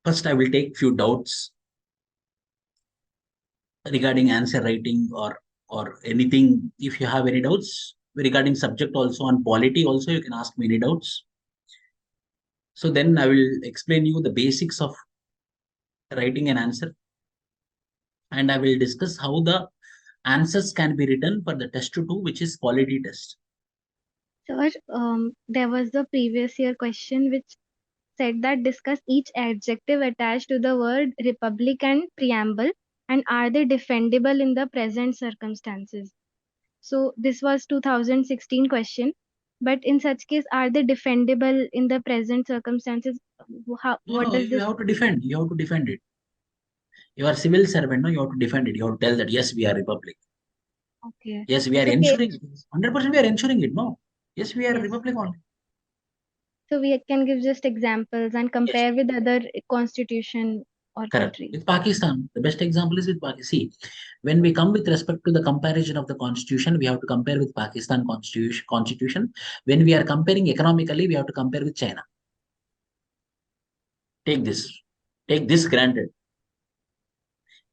First, I will take few doubts regarding answer writing or anything. If you have any doubts regarding subject also on polity also, you can ask me any doubts. So then I will explain you the basics of writing an answer, and I will discuss how the answers can be written for the test 2, which is polity test. Sir, there was the previous year question which said that discuss each adjective attached to the word republic and preamble, and are they defendable in the present circumstances? So this was 2016 question, but in such case, are they defendable in the present circumstances? How, No, what no, does you this? have to defend. You have to defend it. You are civil servant, no, you have to defend it. You have to tell that yes, we are republic. Okay. Yes, we are So we, ensuring it. 100% we are ensuring it. No. Yes, we are yes. republic only. So we can give just examples and Yes. compare with other constitution or Correct. country. With Pakistan, the best example is with Pakistan. See, when we come with respect to the comparison of the constitution, we have to compare with Pakistan constitution. When we are comparing economically, we have to compare with China. Take this. Take this granted.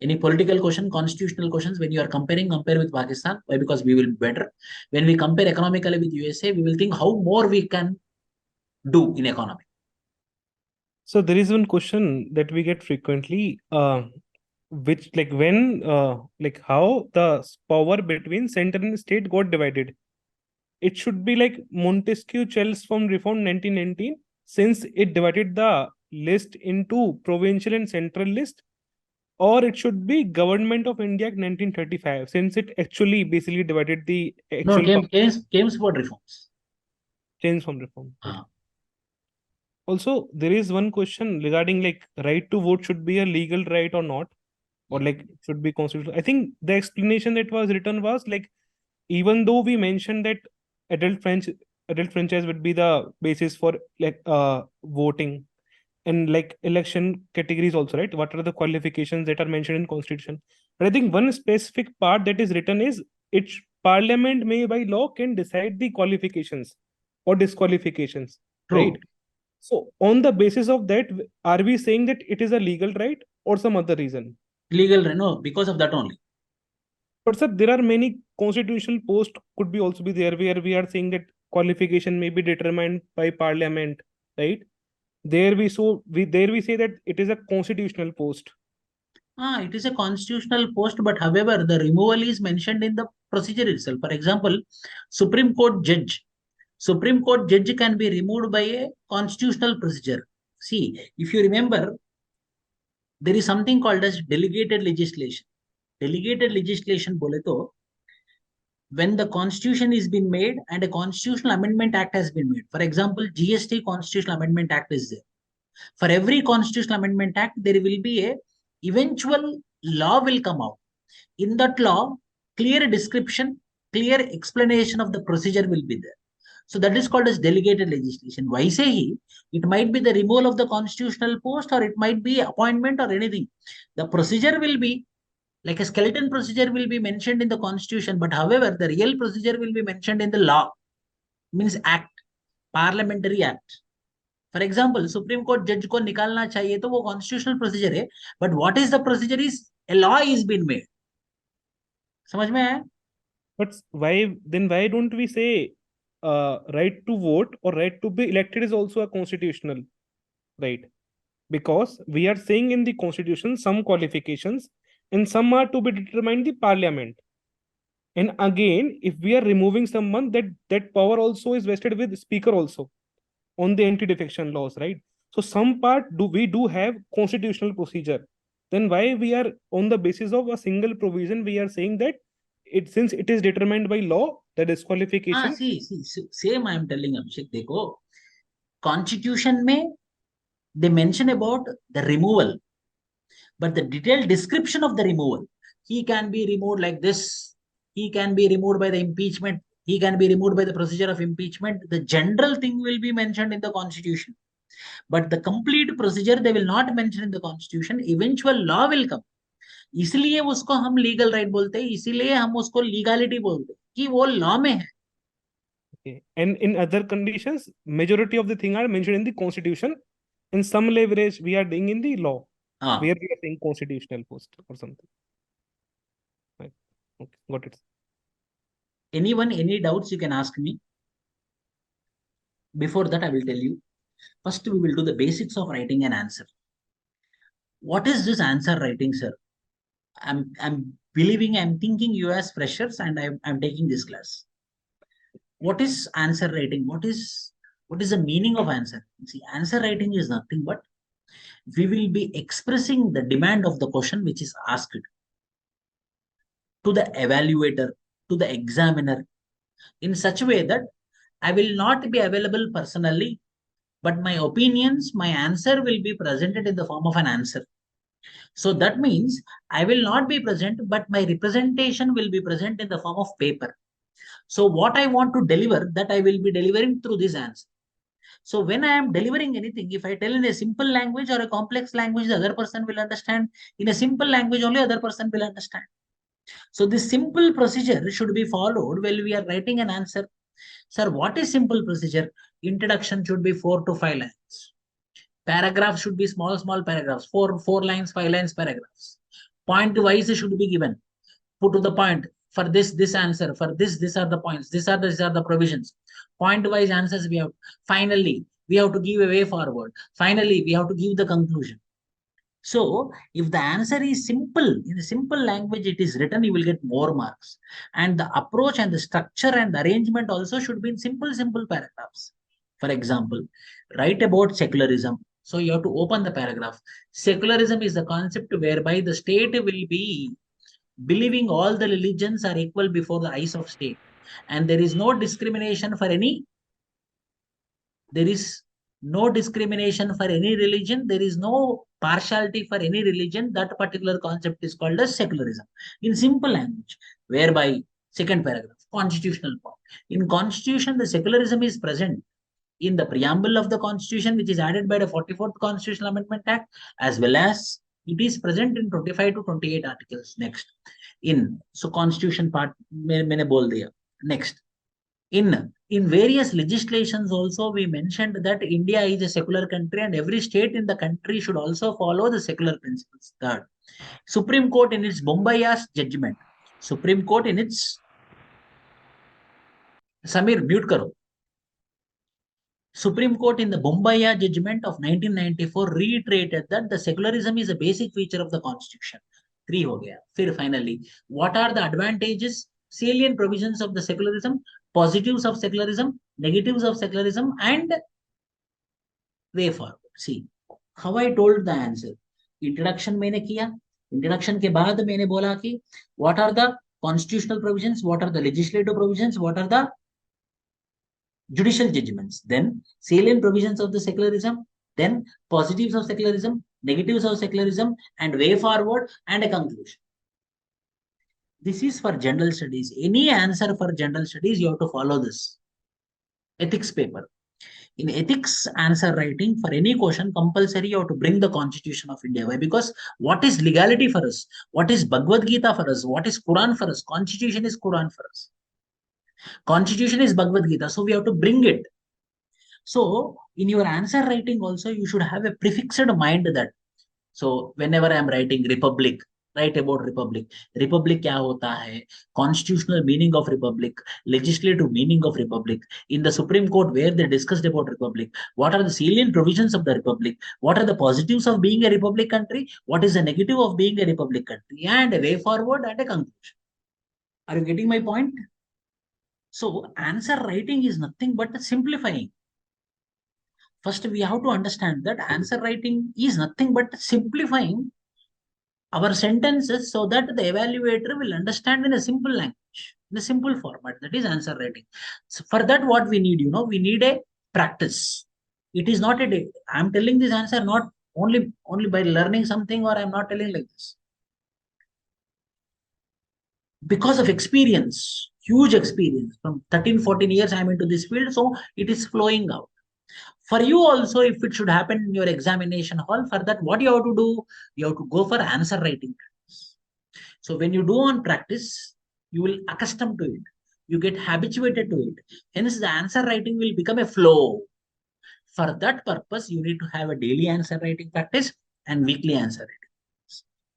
Any political question, constitutional questions, when you are comparing, compare with Pakistan. Why? Because we will be better. When we compare economically with USA, we will think how more we can do in economy. So there is one question that we get frequently, which like when, like how the power between center and state got divided. It should be like Montesquieu Chelles from Reform 1919, since it divided the list into provincial and central list, or it should be Government of India Act 1935, since it actually basically divided the No, actual came for reforms. change from reform. Ah. Also, there is one question regarding like right to vote should be a legal right or not, or like it should be constitutional. I think the explanation that was written was like, even though we mentioned that adult French adult franchise would be the basis for like voting and like election categories also, right? What are the qualifications that are mentioned in constitution? But I think one specific part that is written is it parliament may by law can decide the qualifications or disqualifications, True. right? So on the basis of that, are we saying that it is a legal right or some other reason? Legal, no, because of that only. But sir, there are many constitutional posts could be also be there where we are saying that qualification may be determined by parliament, right? There we say that it is a constitutional post. It is a constitutional post, but however, the removal is mentioned in the procedure itself. For example, Supreme Court judge. Supreme Court judge can be removed by a constitutional procedure. See, if you remember, there is something called as delegated legislation. Delegated legislation bole to, when the constitution is been made and a constitutional amendment act has been made. For example, GST constitutional amendment act is there. For every constitutional amendment act, there will be a eventual law will come out. In that law, clear description, clear explanation of the procedure will be there. So that is called as delegated legislation. Why say he? It might be the removal of the constitutional post, or it might be appointment or anything. The procedure will be like a skeleton procedure will be mentioned in the constitution, but however, the real procedure will be mentioned in the law, means act, parliamentary act. For example supreme court जज को निकालना चाहिए तो वो constitutional procedure है, but what is the procedure is a law is been made. समझ में आया? But why don't we say right to vote or right to be elected is also a constitutional right? Because we are saying in the constitution some qualifications and some are to be determined the parliament. And again, if we are removing someone, that power also is vested with speaker also on the anti-defection laws, right? So some part we do have constitutional procedure. Then why we are on the basis of a single provision we are saying that it, since it is determined by law, the disqualification. see, same I am telling Abhishek. देखो, constitution में they mention about the removal, but the detailed description of the removal, he can be removed like this, he can be removed by the impeachment, he can be removed by the procedure of impeachment. The general thing will be mentioned in the constitution, but the complete procedure they will not mention in the constitution. Eventual law will come. इसलिए उसको हम legal right बोलते हैं, इसीलिए हम उसको legality बोलते हैं कि वो लॉ में है. Okay. And in other conditions, majority of the thing are mentioned in the constitution, in some leverage we are doing in the law, Ah, where we are saying constitutional post or something. Right. Okay, got it. anyone, any doubts you can ask me. Before that, I will tell you. First, we will do the basics of writing an answer. What is this answer writing, sir? I'm believing, I'm thinking you as freshers and I'm taking this class. What is answer writing? What is the meaning of answer? See, answer writing is nothing but we will be expressing the demand of the question which is asked to the evaluator, to the examiner, in such a way that I will not be available personally, but my opinions, my answer will be presented in the form of an answer. So that means I will not be present, but my representation will be present in the form of paper. So what I want to deliver, that I will be delivering through this answer. So when I am delivering anything, if I tell in a simple language or a complex language, the other person will understand. In a simple language, only other person will understand. So this simple procedure should be followed while we are writing an answer. Sir, what is simple procedure? Introduction should be 4 to 5 lines. Paragraph should be small paragraphs, 4 lines, 5 lines paragraphs. Point wise should be given. Put to the point. For this answer. For these are the points. These are the provisions. Point wise answers we have. Finally, we have to give a way forward. Finally, we have to give the conclusion. So, if the answer is simple, in a simple language it is written, you will get more marks. And the approach and the structure and the arrangement also should be in simple paragraphs. For example, write about secularism. So, you have to open the paragraph. Secularism is the concept whereby the state will be believing all the religions are equal before the eyes of state. And there is no discrimination for any religion. There is no partiality for any religion. That particular concept is called as secularism in simple language, whereby second paragraph, constitutional point. In constitution, the secularism is present in the preamble of the constitution, which is added by the 44th Constitutional Amendment Act, as well as it is present in 25 to 28 articles. Next, so constitution part मैंने बोल दिया. Next, in various legislations also we mentioned that India is a secular country and every state in the country should also follow the secular principles. Third, Supreme Court in its Bombayas judgment. Supreme Court in its Samir mute karo. Supreme Court in the Bombaya judgment of 1994 reiterated that the secularism is a basic feature of the constitution. 3 ho gaya. Fir finally, what are the advantages, salient provisions of the secularism, positives of secularism, negatives of secularism, and way forward? See, how I told the answer. Introduction मैंने किया. Introduction के बाद मैंने बोला कि what are the constitutional provisions, what are the legislative provisions, what are the judicial judgments, then salient provisions of the secularism, then positives of secularism, negatives of secularism, and way forward, and a conclusion. This is for general studies. Any answer for general studies, you have to follow this. Ethics paper. In ethics answer writing, for any question, compulsory you have to bring the Constitution of India. Why? Because what is legality for us? What is Bhagavad Gita for us? What is Quran for us? Constitution is Quran for us. Constitution is Bhagavad Gita, so we have to bring it. So in your answer writing also, you should have a prefixed mind that. So whenever I am writing republic, write about republic. Republic kya hota hai? Constitutional meaning of republic, legislative meaning of republic. In the Supreme Court, where they discussed about republic, what are the salient provisions of the republic? What are the positives of being a republic country? What is the negative of being a republic country? And a way forward and a conclusion. Are you getting my point? So answer writing is nothing but simplifying. First, we have to understand that answer writing is nothing but simplifying our sentences so that the evaluator will understand in a simple language, in a simple format. That is answer writing. So for that, what we need, we need a practice. It is not a day. I'm telling this answer not only by learning something, or I'm not telling like this. Because of experience, huge experience. From 13, 14 years, I'm into this field, so it is flowing out. For you also, if it should happen in your examination hall, for that, what you have to do? You have to go for answer writing practice. So when you do on practice, you will accustom to it. You get habituated to it. Hence, the answer writing will become a flow. For that purpose, you need to have a daily answer writing practice and weekly answer writing.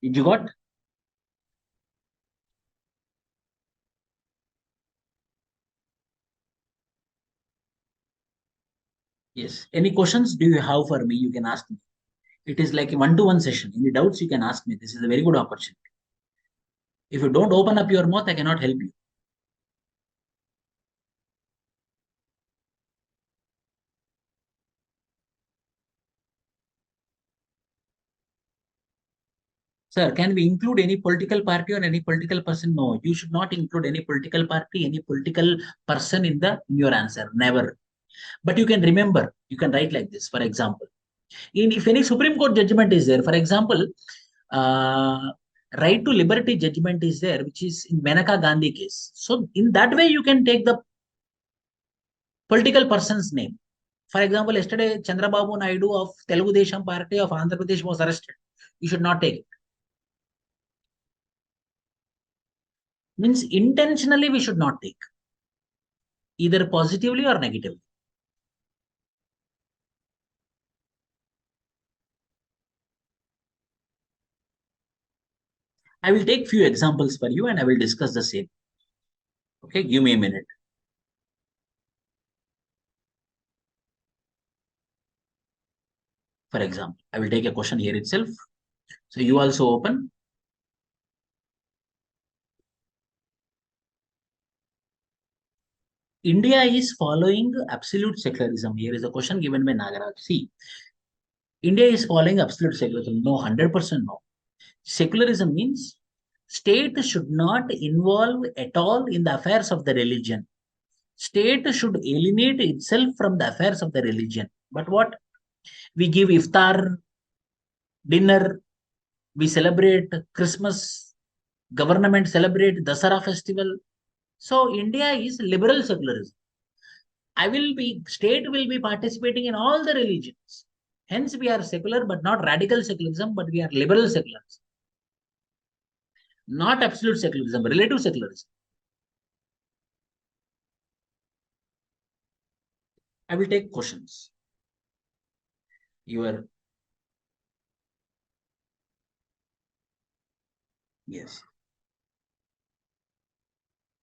Did you got? Yes. Any questions do you have for me? You can ask me. It is like a one-to-one session. Any doubts, you can ask me. This is a very good opportunity. If you don't open up your mouth, I cannot help you. Sir, can we include any political party or any political person? No, you should not include any political party, any political person in your answer. Never. But you can remember, you can write like this. For example, if any Supreme Court judgment is there, for example, uh, right to liberty judgment is there, which is in Menaka Gandhi case. So in that way, you can take the political person's name. For example, yesterday Chandrababu Naidu of Telugu Desam Party of Andhra Pradesh was arrested. You should not take it. Means intentionally we should not take, either positively or negatively. I will take few examples for you and I will discuss the same. Okay, give me a minute. For example, I will take a question here itself. So you also open. India is following absolute secularism. Here is a question given by Nagaraj. See, India is following absolute secularism. No, 100% no. Secularism means state should not involve at all in the affairs of the religion. State should alienate itself from the affairs of the religion. But what? We give iftar, dinner, we celebrate Christmas, government celebrate Dasara festival. So India is liberal secularism. State will be participating in all the religions. Hence we are secular, but not radical secularism, but we are liberal secularism. Not absolute secularism, relative secularism. I will take questions. Yes.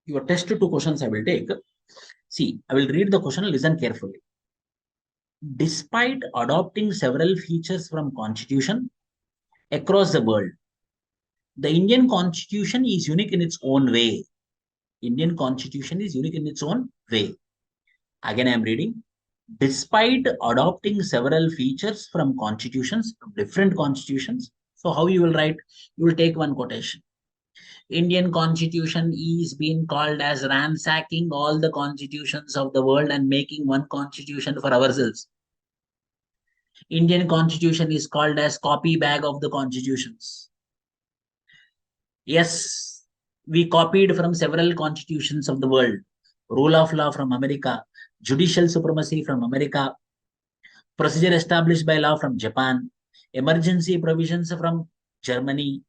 Your test 2 questions I will take. See, I will read the question, listen carefully. Despite adopting several features from Constitution across the world, the Indian Constitution is unique in its own way. Indian Constitution is unique in its own way. Again, I am reading. Despite adopting several features from constitutions, from different constitutions. So how you will write? You will take one quotation. Indian Constitution is being called as ransacking all the constitutions of the world and making one constitution for ourselves. Indian Constitution is called as copy bag of the constitutions. Yes, we copied from several constitutions of the world. Rule of law from America, judicial supremacy from America, procedure established by law from Japan, emergency provisions from Germany,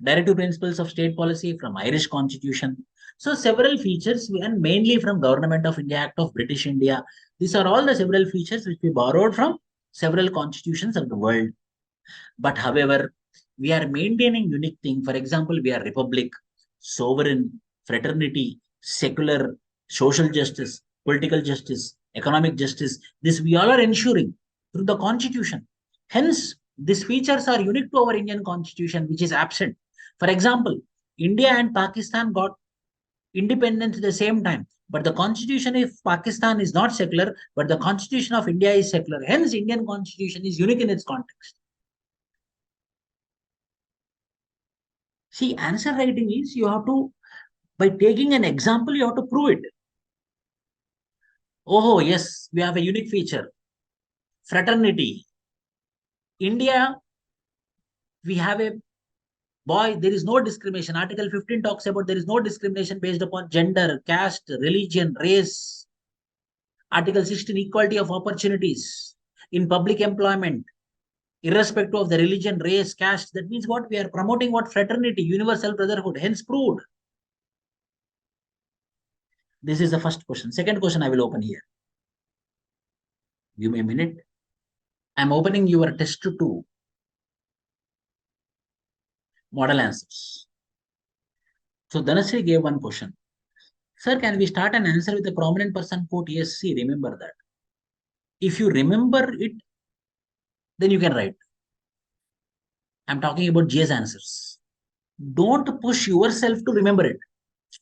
directive principles of state policy from Irish Constitution. So several features, and mainly from Government of India Act of British India. These are all the several features which we borrowed from several constitutions of the world. But however, we are maintaining unique thing. For example, we are republic, sovereign, fraternity, secular, social justice, political justice, economic justice. This we all are ensuring through the constitution. Hence, these features are unique to our Indian constitution, which is absent. For example, India and Pakistan got independence at the same time. But the constitution of Pakistan is not secular, but the constitution of India is secular. Hence, Indian constitution is unique in its context. See, answer writing is you have to, by taking an example, you have to prove it. Oh, yes, we have a unique feature. Fraternity. India, we have a boy, there is no discrimination. Article 15 talks about there is no discrimination based upon gender, caste, religion, race. Article 16, equality of opportunities in public employment, irrespective of the religion, race, caste. That means what? We are promoting what? Fraternity, universal brotherhood, hence proved. This is the first question. Second question I will open here. Give me a minute. I'm opening your test 2 model answers. So Dhanasri gave one question. Sir, can we start an answer with a prominent person quote? Yes, see, remember that. If you remember it, then you can write. I'm talking about GS answers. Don't push yourself to remember it.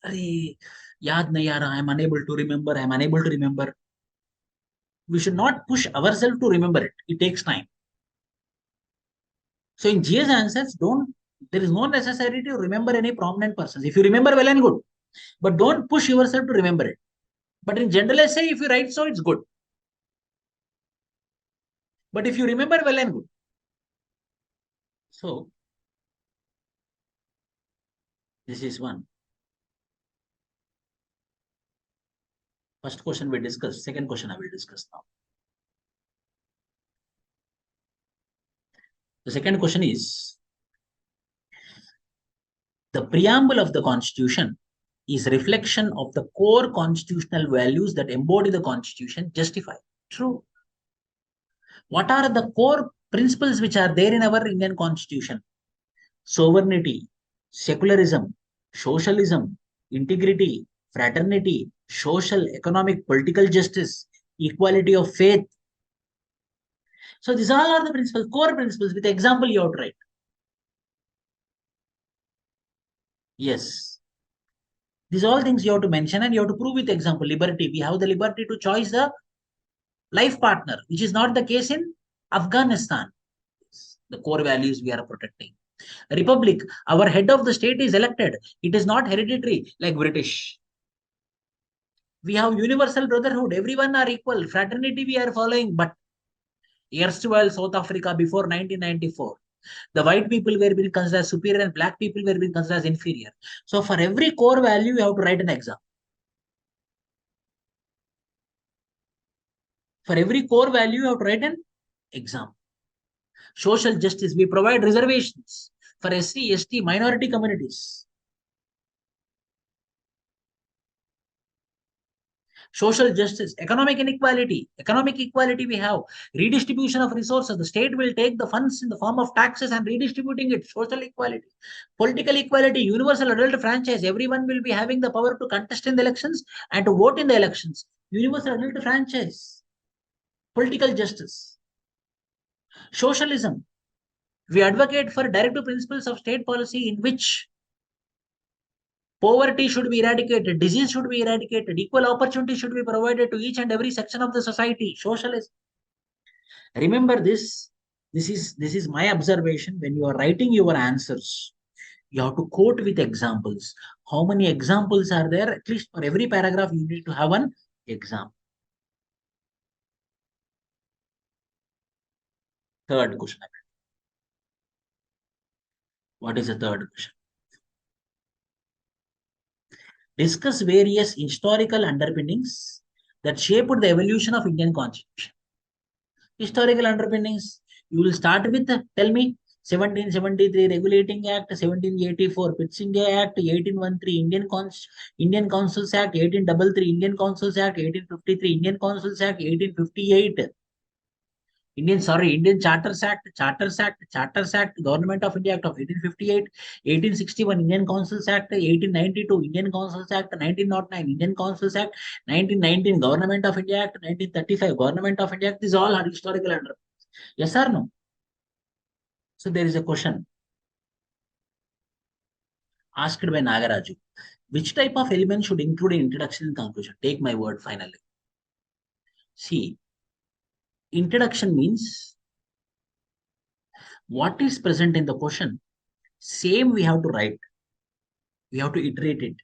Arey, yaad nahi aa raha, I'm unable to remember, I'm unable to remember. We should not push ourselves to remember it. It takes time. So in GS answers, there is no necessity to remember any prominent persons. If you remember, well and good. But don't push yourself to remember it. But in general essay, if you write so, it's good. But if you remember, well and good. So this is one. First question we discussed. Second question I will discuss now. The second question is, the preamble of the Constitution is reflection of the core constitutional values that embody the Constitution. Justify. True. What are the core principles which are there in our Indian Constitution? Sovereignty, secularism, socialism, integrity, fraternity, social, economic, political justice, equality of faith. So these all are the principles, core principles. With example, you have to write. Yes. These all things you have to mention and you have to prove with example. Liberty. We have the liberty to choose the life partner, which is not the case in Afghanistan. The core values we are protecting. Republic. Our head of the state is elected. It is not hereditary like British. We have universal brotherhood. Everyone are equal. Fraternity we are following. But erstwhile South Africa before 1994, the white people were being considered as superior and black people were being considered as inferior. So for every core value, you have to write an exam. For every core value, you have to write an exam. Social justice. We provide reservations for SC, ST, minority communities. Social justice, economic inequality, economic equality we have, redistribution of resources. The state will take the funds in the form of taxes and redistributing it, social equality, political equality, universal adult franchise. Everyone will be having the power to contest in the elections and to vote in the elections. Universal adult franchise, political justice, socialism. We advocate for directive principles of state policy in which poverty should be eradicated, disease should be eradicated, equal opportunity should be provided to each and every section of the society. Socialism. Remember this. This is my observation. When you are writing your answers, you have to quote with examples. How many examples are there? At least for every paragraph, you need to have an example. Third question. What is the third question? Discuss various historical underpinnings that shaped the evolution of Indian Constitution. Historical underpinnings. You will start with, tell me, 1773 Regulating Act, 1784 Pitsinge Act, 1813 Indian Councils Act, 1833 Indian Councils Act, 1853 Indian Councils Act, 1858 Indian Charters Act, Government of India Act of 1858, 1861 Indian Councils Act, 1892 Indian Councils Act, 1909 Indian Councils Act, 1919 Government of India Act, 1935 Government of India Act. These all are historical underpinnings. Yes or no? So there is a question asked by Nagaraju. Which type of element should include in introduction and conclusion? Take my word finally. See, introduction means what is present in the question, same we have to write. We have to iterate it.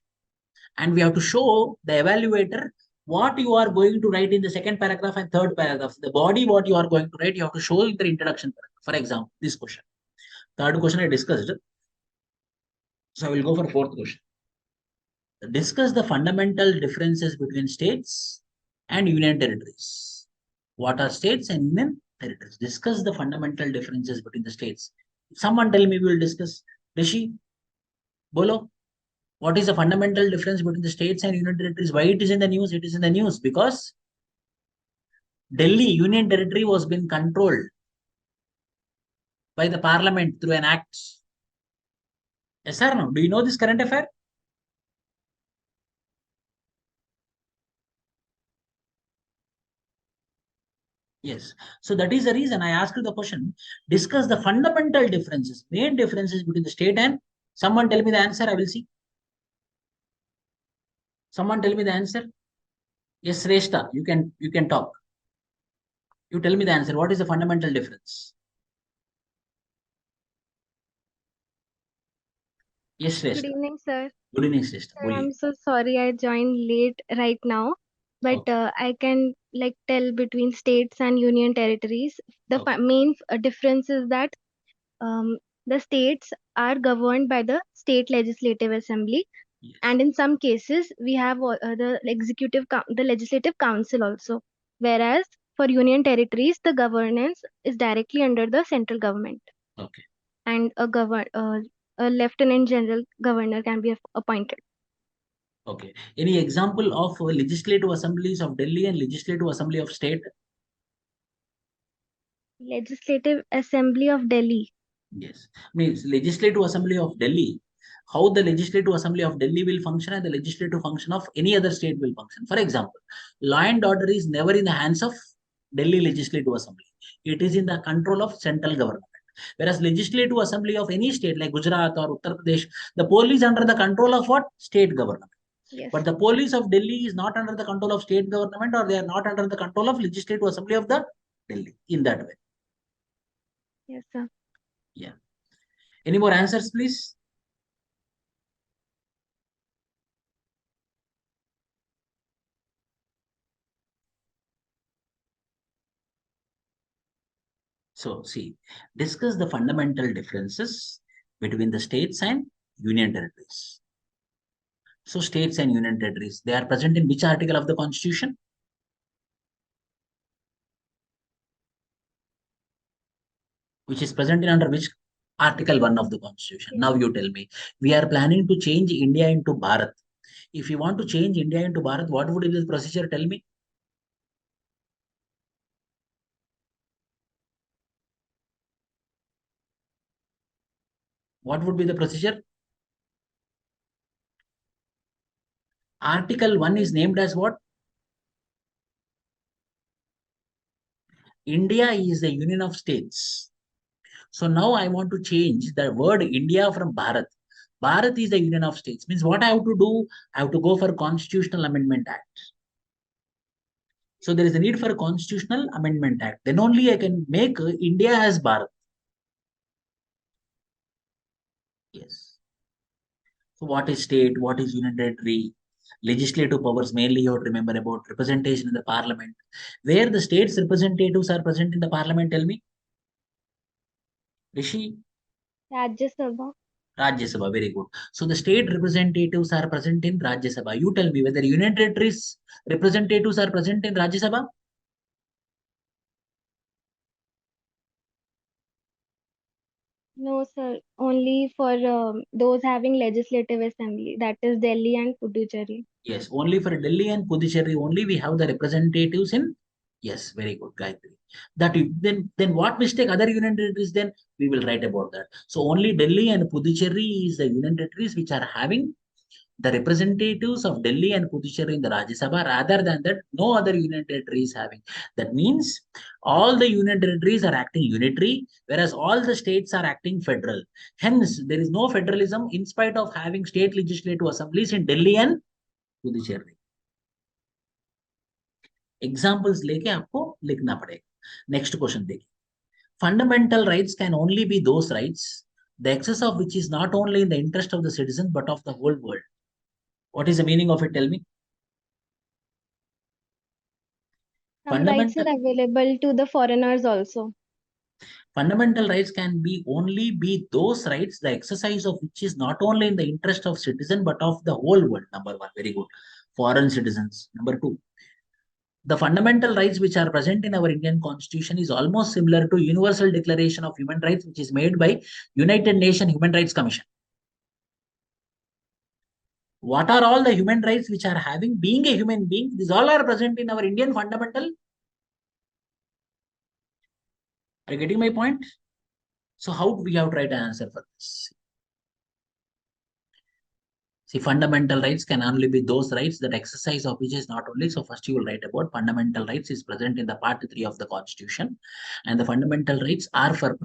And we have to show the evaluator what you are going to write in the second paragraph and third paragraph. The body, what you are going to write, you have to show in the introduction paragraph. For example, this question. Third question I discussed. So I will go for fourth question. Discuss the fundamental differences between states and union territories. What are states and union territories? Discuss the fundamental differences between the states. Someone tell me, we will discuss. Rishi, bolo. What is the fundamental difference between the states and union territories? Why it is in the news? It is in the news because Delhi Union Territory was being controlled by the parliament through an act. Yes or no? Do you know this current affair? Yes. So that is the reason I asked you the question. Discuss the fundamental differences, main differences between the state and someone tell me the answer. I will see. Someone tell me the answer. Yes, Reshta, you can talk. You tell me the answer. What is the fundamental difference? Yes, Good Reshta. evening, sir. Good evening, Reshta. Sir, I'm so sorry I joined late right now, but Okay. I can like tell between states and union territories. The Okay. main difference is that the states are governed by the state legislative assembly, Yes. and in some cases we have the the legislative council also. Whereas for union territories, the governance is directly under the central government, Okay. and a lieutenant general governor can be appointed. Okay. Any example of legislative assemblies of Delhi and legislative assembly of state? Legislative Assembly of Delhi. Yes. Means legislative assembly of Delhi. How the legislative assembly of Delhi will function and the legislative function of any other state will function. For example, law and order is never in the hands of Delhi legislative assembly. It is in the control of central government. Whereas legislative assembly of any state like Gujarat or Uttar Pradesh, the police under the control of what? State government. Yes. But the police of Delhi is not under the control of state government, or they are not under the control of legislative assembly of the Delhi in that way. Yes, sir. Yeah. Any more answers, please? So, see, discuss the fundamental differences between the states and union territories. So, states and union territories, they are present in which article of the Constitution? Which is present in under which Article 1 of the Constitution? Yes. Now, you tell me. We are planning to change India into Bharat. If you want to change India into Bharat, what would be the procedure? Tell me. What would be the procedure? Article 1 is named as what? India is the union of states. So now I want to change the word India from Bharat. Bharat is the union of states. Means what I have to do? I have to go for Constitutional Amendment Act. So there is a need for a Constitutional Amendment Act. Then only I can make India as Bharat. Yes. So what is state? What is union territory? Legislative powers, mainly you have to remember about representation in the parliament. Where the states representatives are present in the parliament, tell me. Rishi? Rajya Sabha. Rajya Sabha, very good. So the state representatives are present in Rajya Sabha. You tell me whether union territories representatives are present in Rajya Sabha? No, sir. Only for those having legislative assembly, that is Delhi and Puducherry. Yes, only for Delhi and Puducherry only we have the representatives in. Yes, very good, Gayatri. That you, then what mistake other union territories? Then we will write about that. So only Delhi and Puducherry is the union territories which are having the representatives of Delhi and Puducherry in the Rajya Sabha. Rather than that, no other union territory is having. That means all the union territories are acting unitary, whereas all the states are acting federal. Hence, there is no federalism in spite of having state legislative assemblies in Delhi and Puducherry. Examples लेके आपको लिखना पड़ेगा. Next question देखिए. Fundamental rights can only be those rights the excess of which is not only in the interest of the citizens but of the whole world. What is the meaning of it? Tell me. Some rights are available to the foreigners also. Fundamental rights can be only be those rights the exercise of which is not only in the interest of citizen but of the whole world. Number one, very good. Foreign citizens. Number two, the fundamental rights which are present in our Indian Constitution is almost similar to Universal Declaration of Human Rights, which is made by United Nations Human Rights Commission. What are all the human rights which are having being a human being? These all are present in our Indian fundamental. Are you getting my point? So how do we have to write an answer for this? See, fundamental rights can only be those rights that exercise of which is not only. So first you will write about fundamental rights is present in the part 3 of the Constitution, and the fundamental rights are for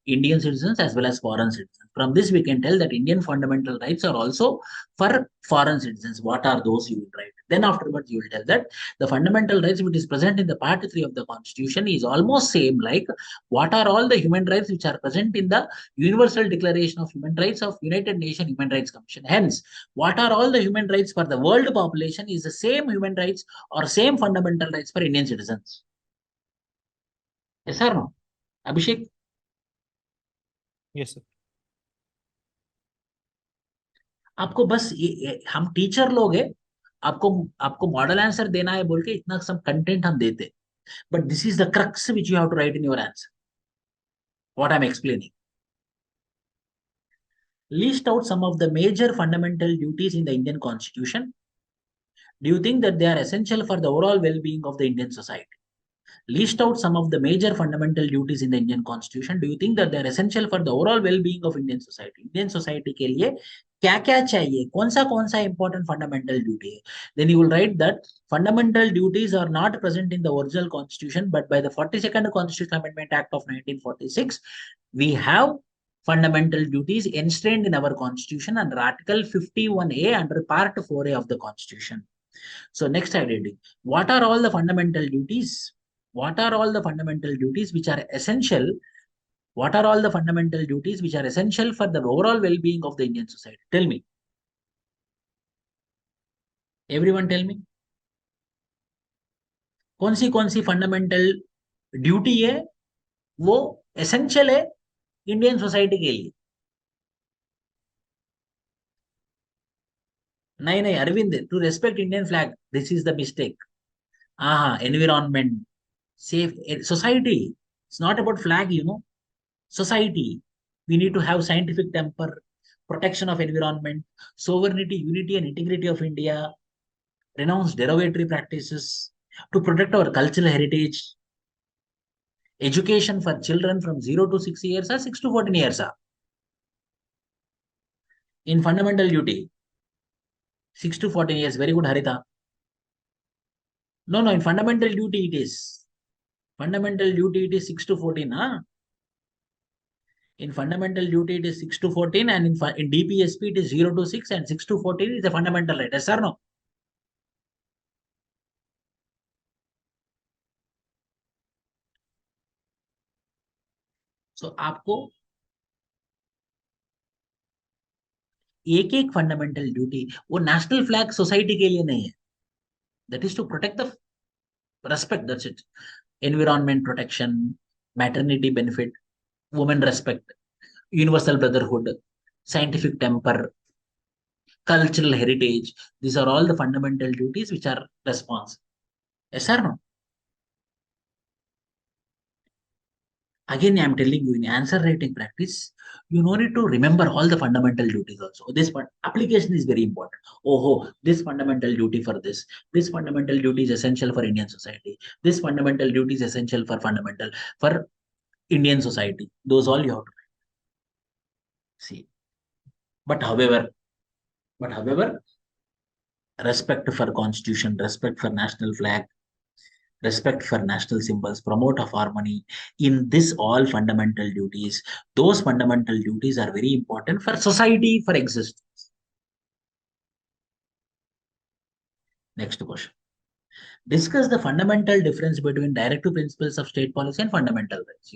Indian citizens as well as foreign citizens. From this we can tell that Indian fundamental rights are also for foreign citizens. What are those? You will write. Then afterwards you will tell that the fundamental rights which is present in the part 3 of the Constitution is almost same like what are all the human rights which are present in the Universal Declaration of Human Rights of United Nations Human Rights Commission. Hence, what are all the human rights for the world population is the same human rights or same fundamental rights for Indian citizens. Yes or no? Abhishek? Yes, sir. आपको बस हम teacher लोग हैं, आपको model answer देना है बोल के इतना सब कंटेंट हम देते, but this is the crux which you have to write in your answer. What I am explaining. List out some of the major fundamental duties in the Indian Constitution. Do you think that they are essential for the overall well-being of the Indian society? List out some of the major fundamental duties in the Indian Constitution. Do you think that they are essential for the overall well-being of Indian society? Indian society के लिए क्या क्या चाहिए, कौन सा important fundamental duty है? Then you will write that fundamental duties are not present in the original Constitution, but by the 42nd Constitutional Amendment Act of 1946, we have fundamental duties enshrined in our Constitution under Article 51A under Part 4A of the Constitution. So next I read it. What are all the fundamental duties? What are all the fundamental duties which are essential? What are all the fundamental duties which are essential for the overall well-being of the Indian society? Tell me. Everyone tell me. कौन सी fundamental duty है वो essential है Indian society के लिए? नहीं Arvind, to respect Indian flag, this is the mistake. Environment, safe society. It's not about flag, society. We need to have scientific temper, protection of environment, sovereignty, unity and integrity of India, renounce derogatory practices, to protect our cultural heritage, education for children from 0 to 6 years or 6 to 14 years. In fundamental duty, 6 to 14 years, very good, Harita. No, in fundamental duty it is. Fundamental duty it is 6 to 14, In fundamental duty, it is 6 to 14, and in DPSP, it is 0 to 6, and 6 to 14 is a fundamental right. Yes or no? So, आपको एक fundamental duty, वो national flag society के लिए नहीं है. That is to protect the respect. That's it. Environment protection, maternity benefit, women respect, universal brotherhood, scientific temper, cultural heritage. These are all the fundamental duties which are responsible. Yes or no? Again, I am telling you, in answer writing practice, you no need to remember all the fundamental duties also. This application is very important. This fundamental duty for this. This fundamental duty is essential for Indian society. This fundamental duty is essential for Indian society. Those all you have to see. But however, respect for constitution, respect for national flag, respect for national symbols, promote of harmony. In this all fundamental duties, those fundamental duties are very important for society, for existence. Next question. Discuss the fundamental difference between directive principles of state policy and fundamental rights.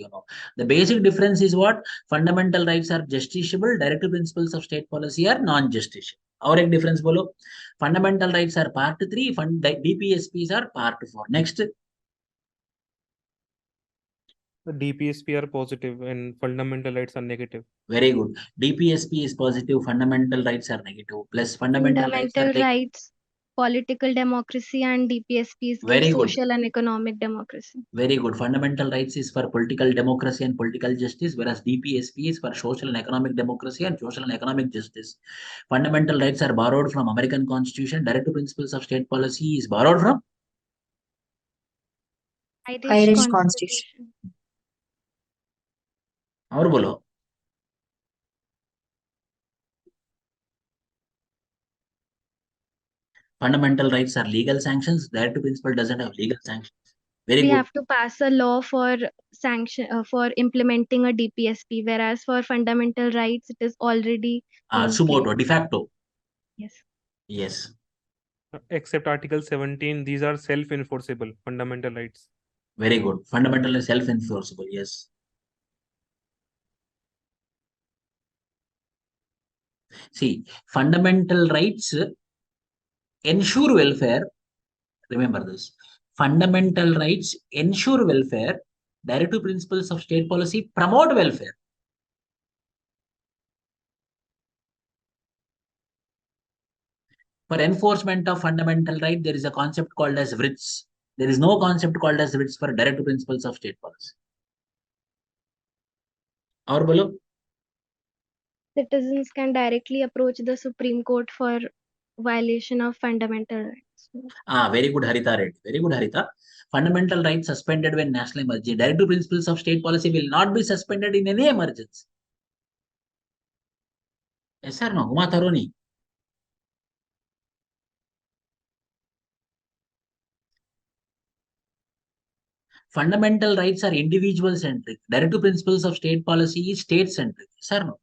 The basic difference is what? Fundamental rights are justiciable, directive principles of state policy are non-justiciable. और एक difference बोलो. Fundamental rights are part 3, DPSPs are part 4. Next. The DPSP are positive and fundamental rights are negative. Very good. DPSP is positive, fundamental rights are negative. Plus fundamental rights are rights political democracy and DPSPs give Very good. social and economic democracy. Very good. Fundamental rights is for political democracy and political justice, whereas DPSP is for social and economic democracy and social and economic justice. Fundamental rights are borrowed from American Constitution. Directive principles of state policy is borrowed from Irish Constitution. और बोलो. Fundamental rights are legal sanctions. Directive principle doesn't have legal sanctions. Very We good. have to pass a law for sanction for implementing a DPSP, whereas for fundamental rights it is already in Sumoto, place. de facto. Yes. Yes. Except Article 17, these are self-enforceable fundamental rights. Very good. Fundamental is self-enforceable. Yes. See, fundamental rights ensure welfare. Remember this. Fundamental rights ensure welfare. Directive principles of state policy promote welfare. For enforcement of fundamental right, there is a concept called as writs. There is no concept called as writs for directive principles of state policy. Or below? Citizens can directly approach the Supreme Court for violation of fundamental rights. Very good, Harita. Reddy. Very good, Harita. Fundamental rights suspended when national emergency. Directive principles of state policy will not be suspended in any emergency. Yes or no? Huma Tharoni. Fundamental rights are individual centric. Directive principles of state policy is state centric. Yes or no?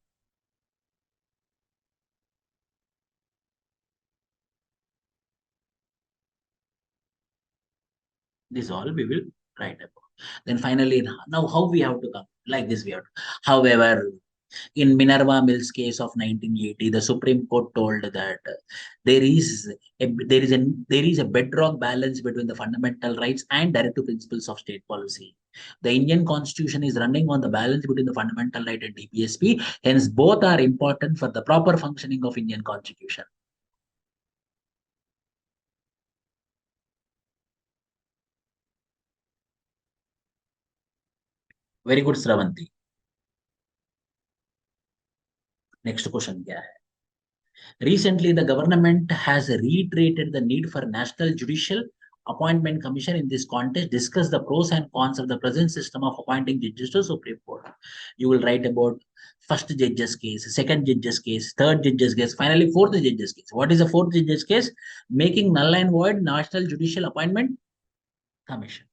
This all we will write about. Then finally, now how we have to come? Like this we have to. However, in Minerva Mills case of 1980, the Supreme Court told that there is a bedrock balance between the fundamental rights and directive principles of state policy. The Indian Constitution is running on the balance between the fundamental right and DPSP. Hence, both are important for the proper functioning of Indian Constitution. Very good, Sravanti. Next question क्या है? Recently, the government has reiterated the need for National Judicial Appointment Commission. In this context, discuss the pros and cons of the present system of appointing judges to Supreme Court. You will write about first judge's case, second judge's case, third judge's case, finally fourth judge's case. What is the fourth judge's case? Making null and void National Judicial Appointment Commission.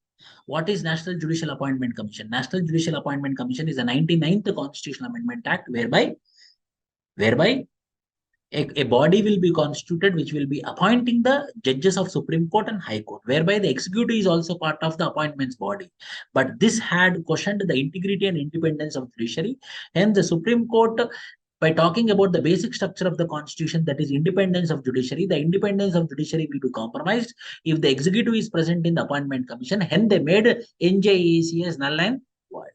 What is National Judicial Appointment Commission? National Judicial Appointment Commission is the 99th Constitutional Amendment Act whereby a body will be constituted which will be appointing the judges of Supreme Court and High Court, whereby the executive is also part of the appointments body. But this had questioned the integrity and independence of judiciary. Hence, the Supreme Court, by talking about the basic structure of the Constitution, that is independence of judiciary, the independence of judiciary will be compromised if the executive is present in the appointment commission. Hence, they made NJAC as null and void.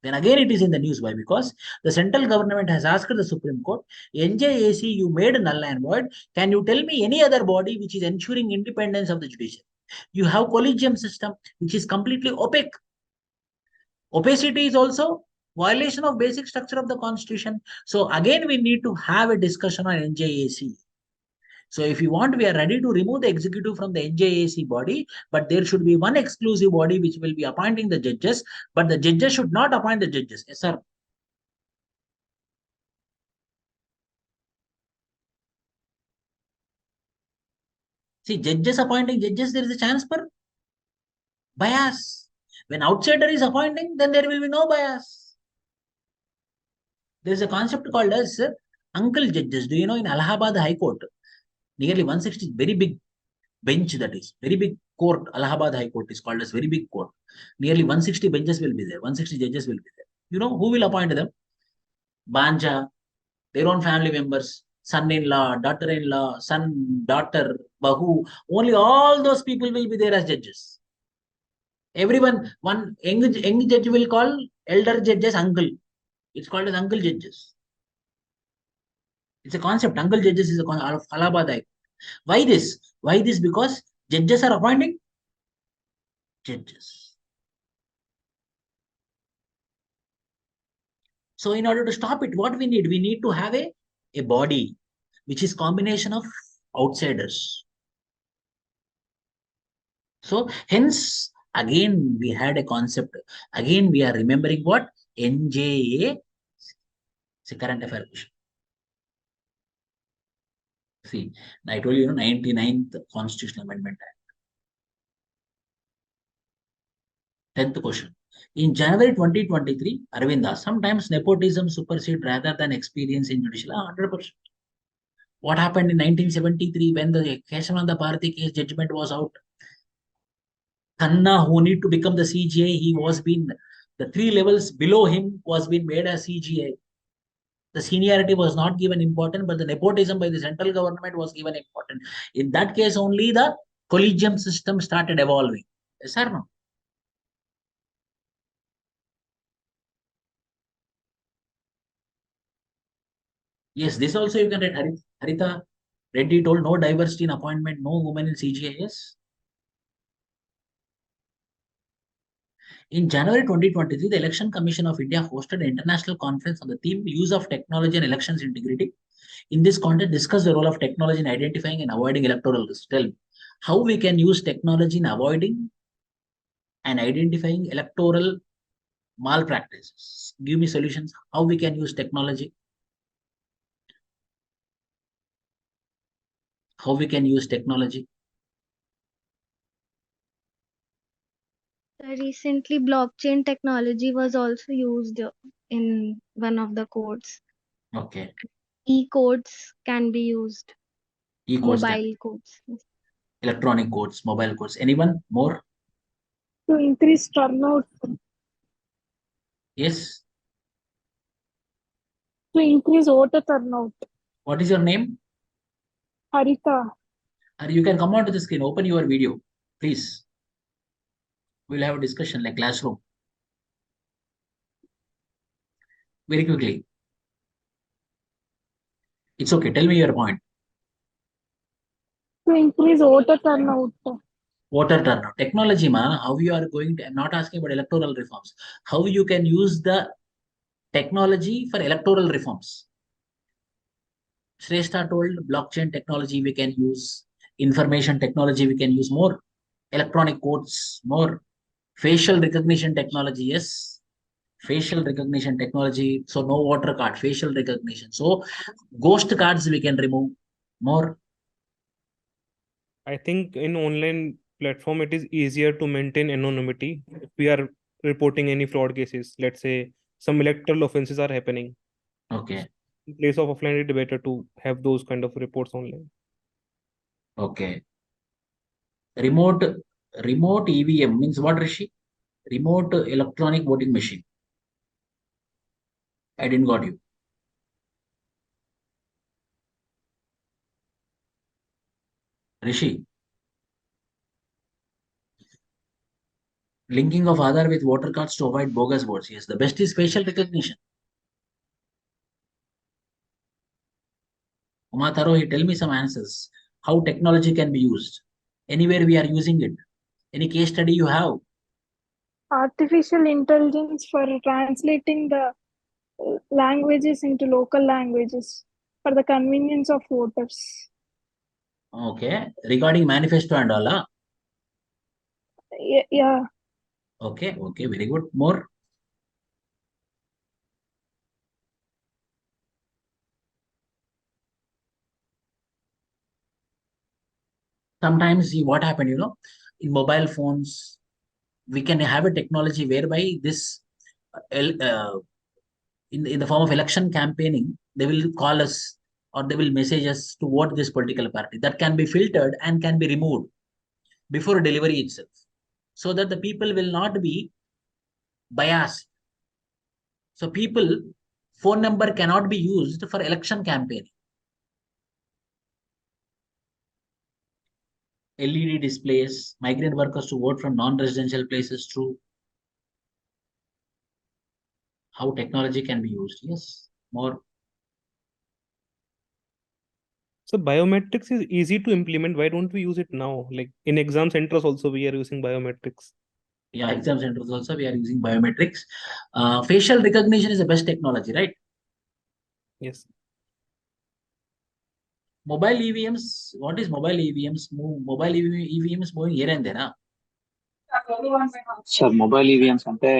Then again, it is in the news. Why? Because the central government has asked the Supreme Court, NJAC, you made null and void. Can you tell me any other body which is ensuring independence of the judiciary? You have collegium system, which is completely opaque. Opacity is also violation of basic structure of the Constitution. So again, we need to have a discussion on NJAC. So if you want, we are ready to remove the executive from the NJAC body, but there should be one exclusive body which will be appointing the judges, but the judges should not appoint the judges. Yes, sir. See, judges appointing judges, there is a chance for bias. When outsider is appointing, then there will be no bias. There is a concept called as uncle judges. Do you know in Allahabad High Court, nearly 160, very big bench, that is very big court. Allahabad High Court is called as very big court. Nearly 160 benches will be there. 160 judges will be there. You know who will appoint them? Banja, their own family members, son-in-law, daughter-in-law, son, daughter, bahu. Only all those people will be there as judges. Everyone, one young judge will call elder judges uncle. It's called as uncle judges. It's a concept. Uncle judges is a concept of Allahabad High Court. Why this? Why this? Because judges are appointing judges. So in order to stop it, what we need? We need to have a body which is combination of outsiders. So hence, again, we had a concept. Again, we are remembering what? NJA, it's a current affair question. See, I told you, 99th Constitutional Amendment Act. 10th question. In January 2023, Arvinda, sometimes nepotism supersedes rather than experience in judicial. 100%. What happened in 1973 when the Keshavananda Bharati case judgment was out? Khanna, who need to become the CGA, he was been, the 3 levels below him was being made as CGA. The seniority was not given important, but the nepotism by the central government was given important. In that case, only the collegium system started evolving. Yes or no? Yes, this also you can read. Harita Reddy told no diversity in appointment, no women in CGA. Yes. In January 2023, the Election Commission of India hosted an international conference on the theme Use of Technology and Elections Integrity. In this context, discuss the role of technology in identifying and avoiding electoral risks. Tell me how we can use technology in avoiding and identifying electoral malpractices. Give me solutions. How we can use technology? How we can use technology? Recently, blockchain technology was also used in one of the codes. Okay. E-codes can be used. E-codes, Mobile codes. electronic codes, mobile codes. Anyone more? To increase turnout. Yes. To increase voter turnout. What is your name? Harita. You can come onto the screen. Open your video, please. We'll have a discussion like classroom. Very quickly. It's okay. Tell me your point. To increase voter turnout. Voter turnout. Technology, ma, how you are going to, I'm not asking about electoral reforms. How you can use the technology for electoral reforms. Shrestha told blockchain technology we can use, information technology we can use more, electronic codes more, facial recognition technology, yes, facial recognition technology. So no voter card, facial recognition. So ghost cards we can remove more. I think in online platform it is easier to maintain anonymity if we are reporting any fraud cases. Let's say some electoral offenses are happening. Okay. In place of offline, it is better to have those kind of reports online. Okay. Remote EVM means what, Rishi? Remote electronic voting machine. I didn't got you. Rishi. Linking of Aadhaar with voter cards to avoid bogus votes. Yes, the best is facial recognition. Umataro, tell me some answers. How technology can be used? Anywhere we are using it. Any case study you have? Artificial intelligence for translating the languages into local languages for the convenience of voters. Okay. Regarding manifesto and all. Yeah. Okay. Okay. Very good. More. Sometimes what happened, in mobile phones, we can have a technology whereby this in the form of election campaigning, they will call us or they will message us to vote this political party. That can be filtered and can be removed before delivery itself, so that the people will not be biased. So people phone number cannot be used for election campaigning. LED displays, migrant workers to vote from non-residential places. True. How technology can be used? Yes. More. So biometrics is easy to implement. Why don't we use it now? Like in exam centers also we are using biometrics. Yeah, exam centers also we are using biometrics. Facial recognition is the best technology, right? Yes. Mobile EVMs, what is mobile EVMs? Mobile EVMs moving here and there, huh? Sir mobile EVMs అంటే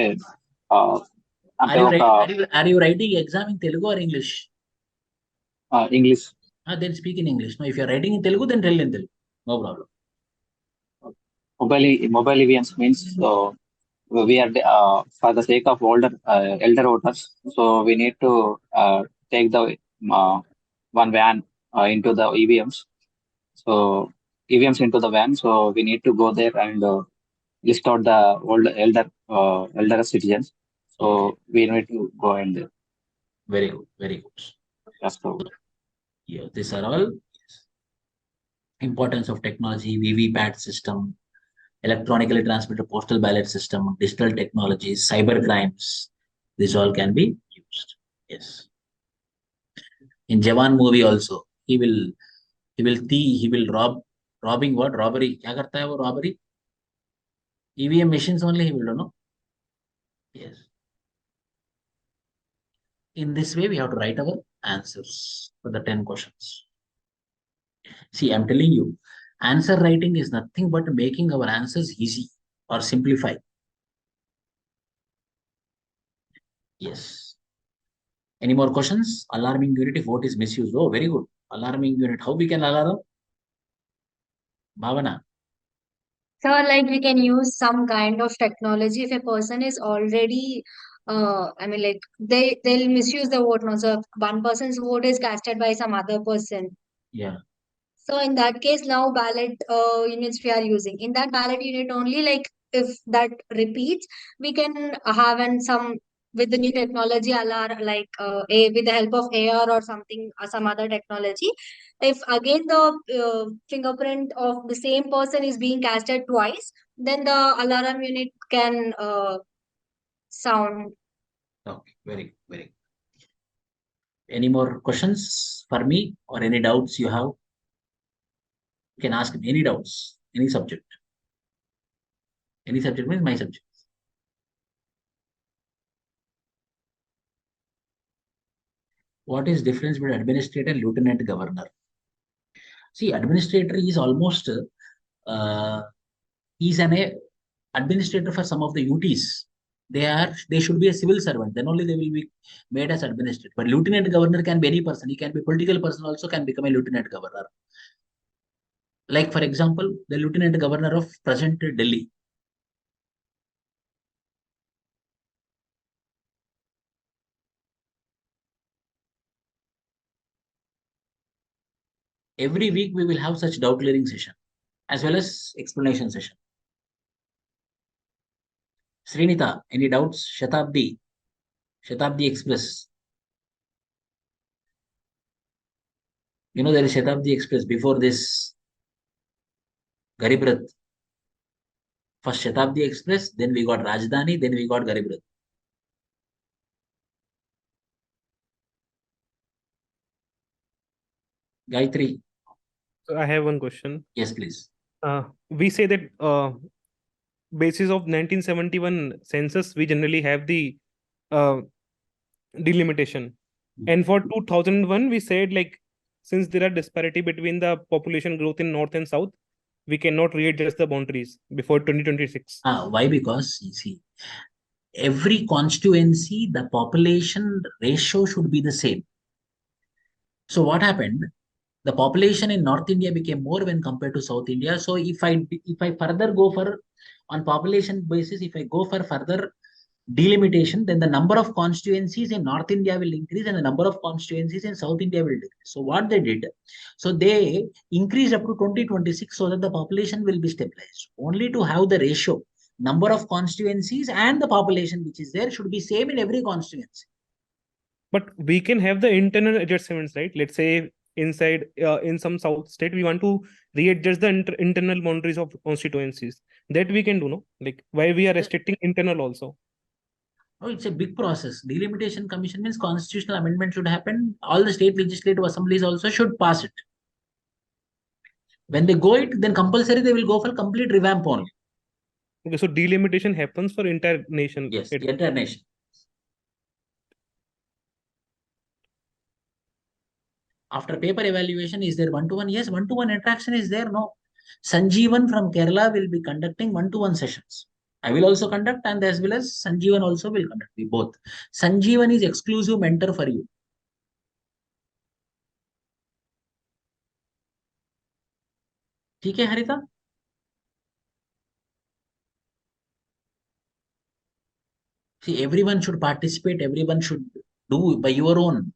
అంటే ఒక Are you writing exam in Telugu or English? English Then speak in English. No, if you're writing in Telugu, then tell in Telugu. No problem. mobile EVMs means we are for the sake of elder voters, so we need to take the one van into the EVMs. So EVMs into the van, so we need to go there and list out the elder citizens. So we need to go and Very good, very good. just Yeah, these are all importance of technology, VVPAT system, electronically transmitted postal ballot system, digital technologies, cyber crimes. These all can be used. Yes. In Jawan movie also, he will robbing what? Robbery. क्या करता है वो robbery? EVM machines only he will do, no? Yes. In this way, we have to write our answers for the 10 questions. See, I'm telling you, answer writing is nothing but making our answers easy or simplify. Yes. Any more questions? Alarming unit if vote is misused. Oh, very good. Alarming unit. How we can alarm? Bhavana. So, like we can use some kind of technology if a person is already, I mean, like they'll misuse the vote. No, so if one person's vote is casted by some other person. Yeah. So in that case, now ballot units we are using. In that ballot unit only, like if that repeats, we can have some with the new technology alarm, like with the help of AR or something, some other technology. If again the fingerprint of the same person is being casted twice, then the alarm unit can sound. Okay. Very good. Very good. Any more questions for me or any doubts you have? You can ask me any doubts, any subject. Any subject means my subject. What is difference between administrator and lieutenant governor? See, administrator is almost he's an administrator for some of the UTs. They should be a civil servant. Then only they will be made as administrator. But lieutenant governor can be any person. He can be political person also can become a lieutenant governor. Like for example, the lieutenant governor of present Delhi. Every week we will have such doubt clearing session as well as explanation session. Srinita, any doubts? Shatabdi Express. You know there is Shatabdi Express before this Garib Rath. First Shatabdi Express, then we got Rajdhani, then we got Garib Rath. Gayatri. So I have one question. Yes, please. We say that basis of 1971 census, we generally have the delimitation. And for 2001, we said like, since there are disparity between the population growth in North and South, we cannot readjust the boundaries before 2026. Why? Because you see, every constituency, the population ratio should be the same. So what happened? The population in North India became more when compared to South India. So if I further go for on population basis, if I go for further delimitation, then the number of constituencies in North India will increase and the number of constituencies in South India will decrease. So what they did, so they increased up to 2026 so that the population will be stabilized. Only to have the ratio, number of constituencies and the population which is there should be same in every constituency. But we can have the internal adjustments, right? Let's say inside in some South state, we want to readjust the internal boundaries of constituencies. That we can do, no? Like why we are restricting internal also? Oh, it's a big process. Delimitation commission means constitutional amendment should happen. All the state legislative assemblies also should pass it. When they go it, then compulsory they will go for complete revamp only. Okay, so delimitation happens for entire nation. Yes, the entire nation. After paper evaluation, is there one-to-one? Yes, one-to-one interaction is there. No. Sanjeevan from Kerala will be conducting one-to-one sessions. I will also conduct, and as well as Sanjeevan also will conduct. We both. Sanjeevan is exclusive mentor for you. ठीक है हरिता? See, everyone should participate. Everyone should do by your own.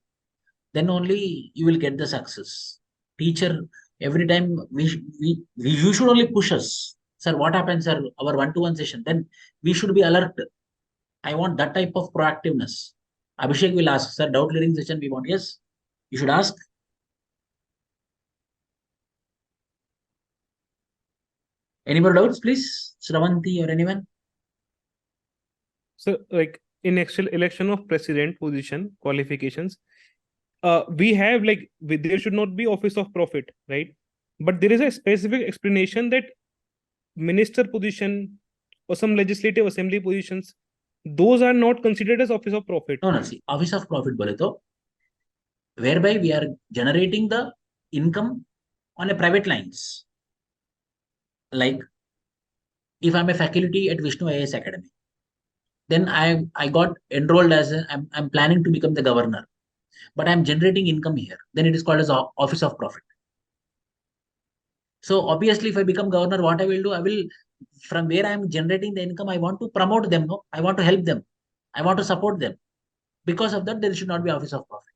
Then only you will get the success. Teacher, every time you should only push us. Sir, what happens, sir? Our one-to-one session. Then we should be alert. I want that type of proactiveness. Abhishek will ask, sir, doubt clearing session we want. Yes, you should ask. Any more doubts, please? Shravanti or anyone? So, like in actual election of president position qualifications, we have there should not be office of profit, right? But there is a specific explanation that minister position or some legislative assembly positions, those are not considered as office of profit. No, see, office of profit bole to, whereby we are generating the income on a private lines. Like if I'm a faculty at Vishnu IAS Academy, then I got enrolled as I'm planning to become the governor, but I'm generating income here. Then it is called as office of profit. So obviously, if I become governor, what I will do, I will, from where I'm generating the income, I want to promote them. No, I want to help them. I want to support them. Because of that, there should not be office of profit.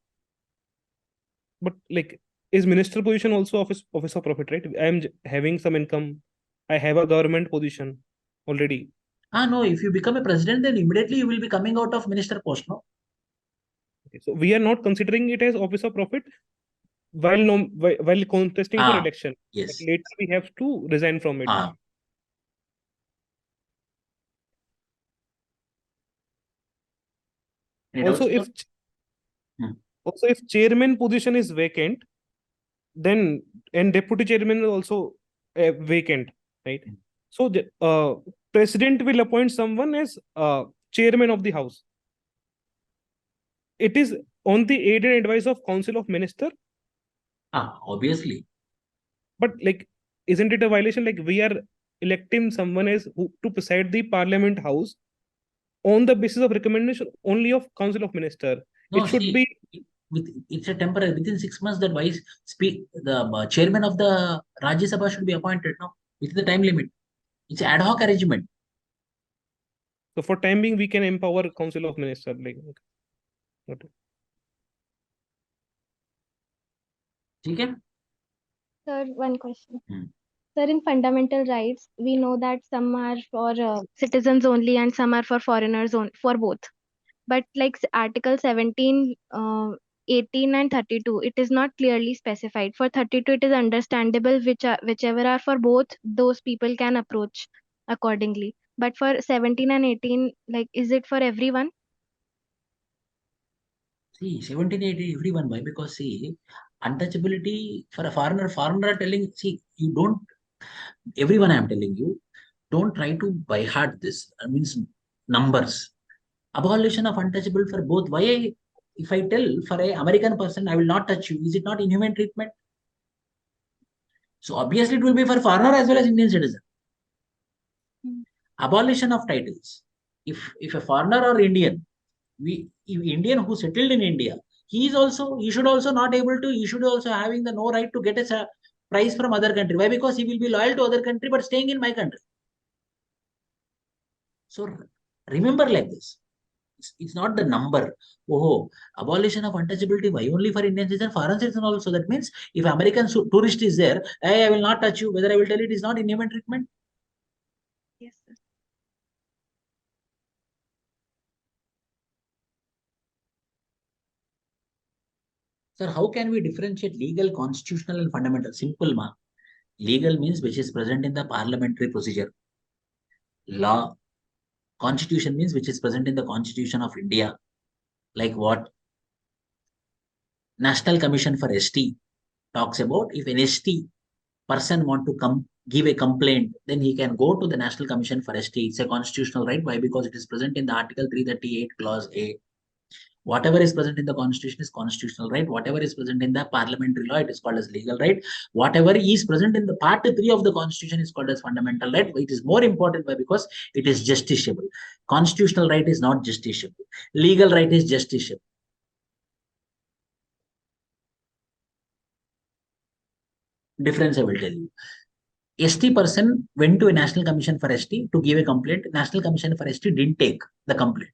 But is minister position also office of profit, right? I'm having some income. I have a government position already. No, if you become a president, then immediately you will be coming out of minister post, no? Okay, so we are not considering it as office of profit while contesting for election. Yes. Later we have to resign from it. Also, if chairman position is vacant, then and deputy chairman is also vacant, right? So the president will appoint someone as chairman of the house. It is on the aid and advice of council of minister. Obviously. But isn't it a violation? We are electing someone as to preside the parliament house on the basis of recommendation only of council of minister. No, it should be. It's a temporary. Within 6 months, that the chairman of the Rajya Sabha should be appointed. No, within the time limit. It's an ad hoc arrangement. So for time being, we can empower council of minister. Okay. Okay. Sir, one question. Sir, in fundamental rights, we know that some are for citizens only and some are for foreigners for both. But Article 17, 18 and 32, it is not clearly specified. For 32, it is understandable whichever are for both, those people can approach accordingly. But for 17 and 18, is it for everyone? See, 17, 18, everyone. Why? Because see, untouchability for a foreigner telling, see, you don't, everyone I'm telling you, don't try to by heart this. I means numbers. Abolition of untouchable for both. Why? If I tell for a American person, I will not touch you, is it not inhuman treatment? So obviously it will be for foreigner as well as Indian citizen. Abolition of titles. If a foreigner or Indian, if Indian who settled in India, he should also not able to, he should also having the no right to get a prize from other country. Why? Because he will be loyal to other country but staying in my country. So remember like this. It's not the number. Abolition of untouchability. Why only for Indian citizen, foreign citizen also? That means if American tourist is there, hey, I will not touch you. Whether I will tell it is not inhuman treatment. Yes, sir. Sir, how can we differentiate legal, constitutional, and fundamental? Simple, ma. Legal means which is present in the parliamentary procedure. Law. Constitution means which is present in the Constitution of India. Like what? National Commission for ST talks about if an ST person want to give a complaint, then he can go to the National Commission for ST. It's a constitutional right. Why? Because it is present in the Article 338 Clause A. Whatever is present in the Constitution is constitutional right. Whatever is present in the parliamentary law, it is called as legal right. Whatever is present in the Part 3 of the Constitution is called as fundamental right. It is more important because it is justiciable. Constitutional right is not justiciable. Legal right is justiciable. Difference I will tell you. ST person went to a National Commission for ST to give a complaint. National Commission for ST didn't take the complaint.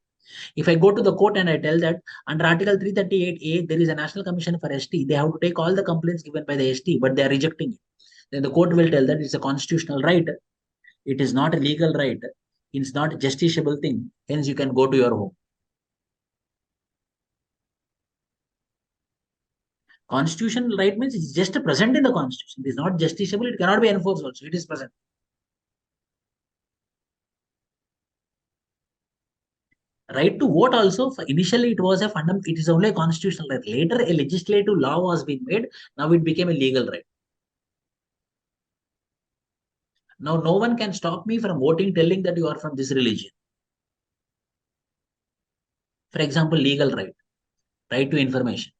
If I go to the court and I tell that under Article 338A, there is a National Commission for ST, they have to take all the complaints given by the ST, but they are rejecting it. Then the court will tell that it's a constitutional right. It is not a legal right. It's not a justiciable thing. Hence, you can go to your home. Constitutional right means it's just present in the Constitution. It is not justiciable. It cannot be enforced also. It is present. Right to vote also, initially it was a fundamental, it is only a constitutional right. Later a legislative law was being made. Now it became a legal right. Now no one can stop me from voting telling that you are from this religion. For example, legal right. Right to information.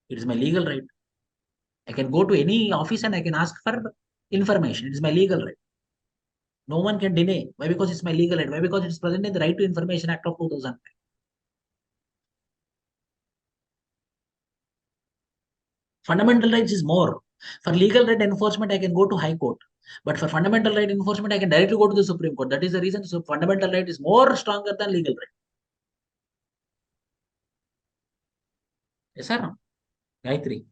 It is my legal right. I can go to any office and I can ask for information. It is my legal right. No one can deny. Why? Because it's my legal right. Why? Because it is present in the Right to Information Act of 2005. Fundamental rights is more. For legal right enforcement, I can go to High Court. But for fundamental right enforcement, I can directly go to the Supreme Court. That is the reason. So fundamental right is more stronger than legal right. Yes or no? Gayatri.